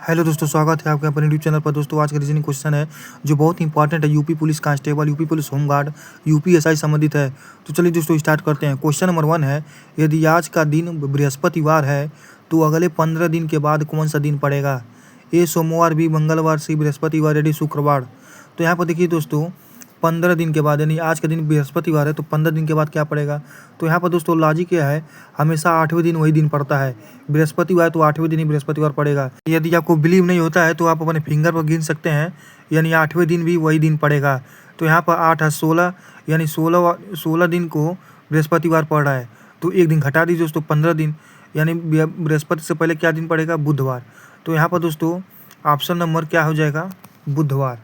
Hello दोस्तों, स्वागत है आपके अपने यूट्यूब चैनल पर। दोस्तों आज का रीजनिंग क्वेश्चन है जो बहुत ही इंपॉर्टेंट है। UP police constable, UP police home guard, UPSI संबंधित है। तो चलिए दोस्तों स्टार्ट करते हैं। क्वेश्चन नंबर 1 है, यदि आज का दिन बृहस्पतिवार है तो अगले 15 दिन के बाद कौन सा दिन पड़ेगा? ए सोमवार, बी मंगलवार, सी बृहस्पतिवार, डी शुक्रवार। तो यहाँ पर देखिए दोस्तों 15 दिन के बाद, यानी आज का दिन बृहस्पतिवार है तो 15 दिन के बाद क्या पड़ेगा? तो यहाँ पर दोस्तों लॉजिक क्या है, हमेशा 8वें दिन वही दिन पड़ता है। बृहस्पतिवार तो 8वें दिन ही बृहस्पतिवार पड़ेगा। यदि आपको बिलीव नहीं होता है तो आप अपने फिंगर पर गिन सकते हैं, यानी 8वें दिन भी वही दिन पड़ेगा। तो यहाँ पर 8 है 16, यानी 16 दिन को बृहस्पतिवार पड़ रहा है। तो एक दिन घटा दीजिए दोस्तों, 15 दिन, यानी बृहस्पति से पहले क्या दिन पड़ेगा? बुधवार। तो यहाँ पर दोस्तों ऑप्शन नंबर क्या हो जाएगा? बुधवार।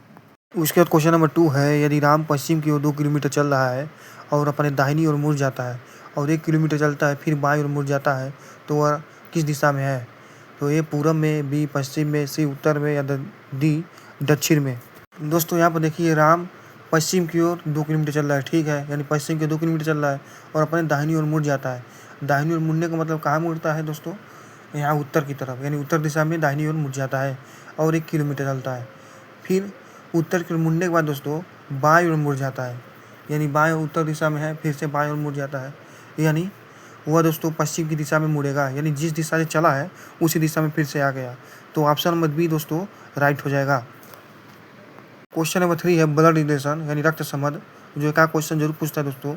उसके बाद क्वेश्चन नंबर 2 है, यदि राम पश्चिम की ओर 2 किलोमीटर चल रहा है और अपने दाहिनी ओर मुड़ जाता है और 1 किलोमीटर चलता है फिर बाईं ओर मुड़ जाता है तो वह किस दिशा में है? तो ए पूरब में, बी पश्चिम में, सी उत्तर में या डी दक्षिण में। दोस्तों यहाँ पर देखिए राम पश्चिम की ओर 2 किलोमीटर चल रहा है, ठीक है, यानी पश्चिम के 2 किलोमीटर चल रहा है और अपने दाहिनी ओर मुड़ जाता है। दाहिनी ओर मुड़ने का मतलब कहाँ मुड़ता है दोस्तों? यहाँ उत्तर की तरफ, यानी उत्तर दिशा में दाहिनी ओर मुड़ जाता है और 1 किलोमीटर चलता है। फिर उत्तर की ओर मुड़ने के बाद दोस्तों बाईं ओर मुड़ जाता है, यानी बाएं उत्तर दिशा में है, फिर से बाईं ओर मुड़ जाता है, यानी वह दोस्तों पश्चिम की दिशा में मुड़ेगा, यानी जिस दिशा से चला है उसी दिशा में फिर से आ गया। तो ऑप्शन नंबर बी दोस्तों राइट हो जाएगा। क्वेश्चन नंबर 3 है, ब्लड रिलेशन यानी रक्त संबंध, जो एक क्वेश्चन जरूर पूछता है दोस्तों।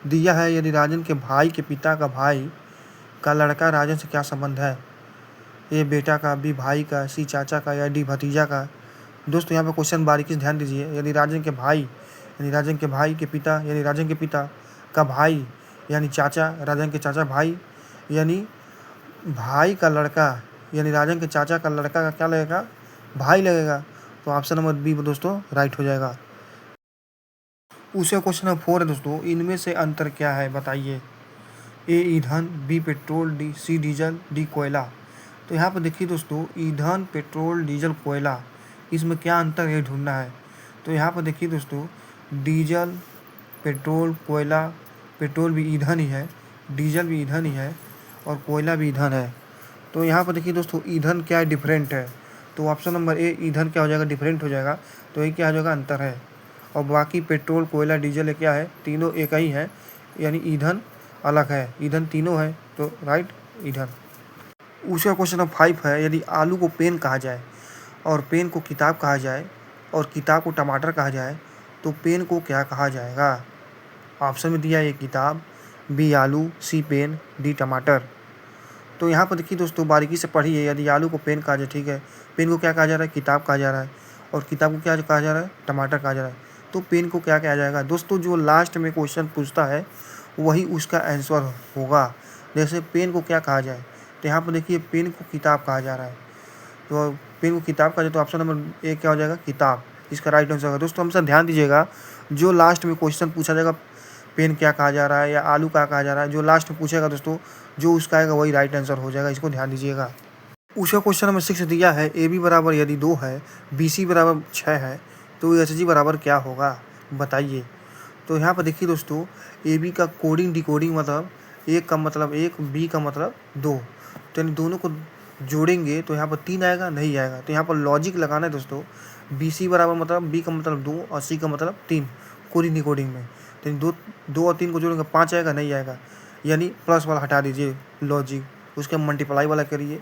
दिया है, यदि राजन के भाई के पिता का भाई का लड़का राजन से क्या संबंध है? ए बेटा का, बी भाई का, सी चाचा का या डी भतीजा का। दोस्तों यहाँ पर क्वेश्चन बारीकी से ध्यान दीजिए। यदि राजन के भाई, यानी राजन के भाई के पिता, यानी राजन के पिता का भाई यानी चाचा, राजन के चाचा भाई, यानी भाई का लड़का, यानी राजन के चाचा का लड़का का क्या लगेगा? भाई लगेगा। तो ऑप्शन नंबर बी दोस्तों राइट हो जाएगा। उसे क्वेश्चन नंबर 4 है दोस्तों, इनमें से अंतर क्या है बताइए? ए ईंधन, B petrol, D C diesel, D कोयला। तो यहाँ पर देखिए दोस्तों ईंधन, पेट्रोल, डीजल, कोयला, इसमें क्या अंतर है ढूंढना है। तो यहाँ पर देखिए दोस्तों डीजल, पेट्रोल, कोयला, पेट्रोल भी ईंधन ही है, डीजल भी ईंधन ही है और कोयला भी ईंधन है। तो यहाँ पर देखिए दोस्तों ईंधन क्या है? डिफरेंट है। तो ऑप्शन नंबर ए ईंधन क्या हो जाएगा? डिफरेंट हो जाएगा। तो ये क्या हो जाएगा? अंतर है। और बाकी पेट्रोल, कोयला, डीजल क्या है? तीनों एक ही है, यानी ईंधन अलग है, ईंधन तीनों है। तो राइट ईंधन। उसका क्वेश्चन नंबर 5 है, यदि आलू को पेन कहा जाए और पेन को किताब कहा जाए और किताब को टमाटर कहा जाए तो पेन को क्या कहा जाएगा? ऑप्शन में दिया है, ए किताब, बी आलू, सी पेन, डी टमाटर। तो यहाँ पर देखिए दोस्तों बारीकी से पढ़िए। यदि आलू को पेन कहा जाए, ठीक है, पेन को क्या कहा जा रहा है? किताब कहा जा रहा है, और किताब को क्या कहा जा रहा है? टमाटर कहा जा रहा है। तो पेन को क्या कहा जाएगा? दोस्तों जो लास्ट में क्वेश्चन पूछता है वही उसका आंसर होगा। जैसे पेन को क्या कहा जाए, तो यहाँ पर देखिए पेन को किताब कहा जा रहा है, तो पेन को किताब कहा जाए तो ऑप्शन नंबर ए क्या हो जाएगा? किताब, इसका राइट आंसर होगा। दोस्तों हमेशा ध्यान दीजिएगा, जो लास्ट में क्वेश्चन पूछा जाएगा पेन क्या कहा जा रहा है या आलू क्या कहा जा रहा है, जो लास्ट में पूछेगा दोस्तों जो उसका आएगा वही राइट आंसर हो जाएगा, इसको ध्यान दीजिएगा। उसका क्वेश्चन नंबर 6 दिया है, ए बी बराबर यदि 2 है, बी सी बराबर 6 है तो एच जी बराबर क्या होगा बताइए? तो यहाँ पर देखिए दोस्तों ए बी का कोडिंग डिकोडिंग मतलब एक का मतलब 1, बी का मतलब 2, तो इन दोनों को जोड़ेंगे तो यहाँ पर 3 आएगा? नहीं आएगा। तो यहाँ पर लॉजिक लगाना है दोस्तों, बी सी बराबर मतलब बी का मतलब 2 और सी का मतलब 3 कोडिंग डिकोडिंग में। तो 2 और 3 को जोड़ेंगे 5 आएगा? नहीं आएगा, यानी प्लस वाला हटा दीजिए लॉजिक, उसके मल्टीप्लाई वाला करिए।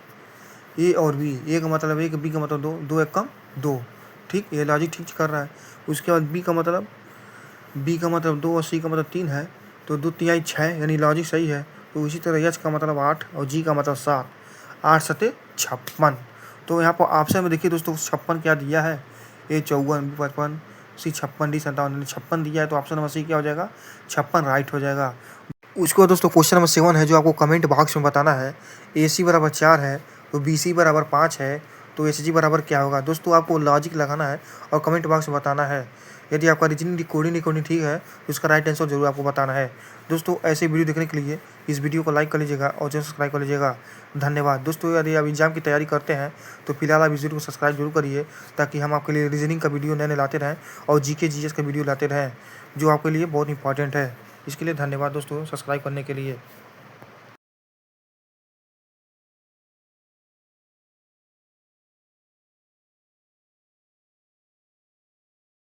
ए और बी, ए का मतलब 1, बी का मतलब 2, 2 1 कम 2, ठीक, ये लॉजिक ठीक कर रहा है। उसके बाद बी का मतलब 2 और सी का मतलब 3 है, तो 2 3 6, यानी लॉजिक सही है। तो इसी तरह एच का मतलब 8 और जी का मतलब 7, 8 7 56। तो यहाँ पर ऑप्शन में देखिए दोस्तों 56 क्या दिया है? ए 54, बी 55, सी 56, डी 57, यानी 56 दिया है। तो ऑप्शन नंबर सी क्या हो जाएगा? 56 राइट हो जाएगा। उसके बाद दोस्तों क्वेश्चन नंबर 7 है जो आपको कमेंट बॉक्स में बताना है। ए सी बराबर 4 है तो बी सी बराबर 5 है तो एच जी बराबर क्या होगा? दोस्तों आपको लॉजिक लगाना है और कमेंट बॉक्स में बताना है। यदि आपका रीजनिंग कोडिंग ठीक है तो इसका राइट आंसर जरूर आपको बताना है। दोस्तों ऐसे वीडियो देखने के लिए इस वीडियो को लाइक कर लीजिएगा और चैनल सब्सक्राइब कर लीजिएगा। धन्यवाद। दोस्तों यदि आप एग्जाम की तैयारी करते हैं तो फिलहाल आप इस वीडियो को सब्सक्राइब जरूर करिए, ताकि हम आपके लिए रीजनिंग का वीडियो नए लाते रहें और जीके जीएस का वीडियो लाते रहें जो आपके लिए बहुत इंपॉर्टेंट है। इसके लिए धन्यवाद दोस्तों सब्सक्राइब करने के लिए।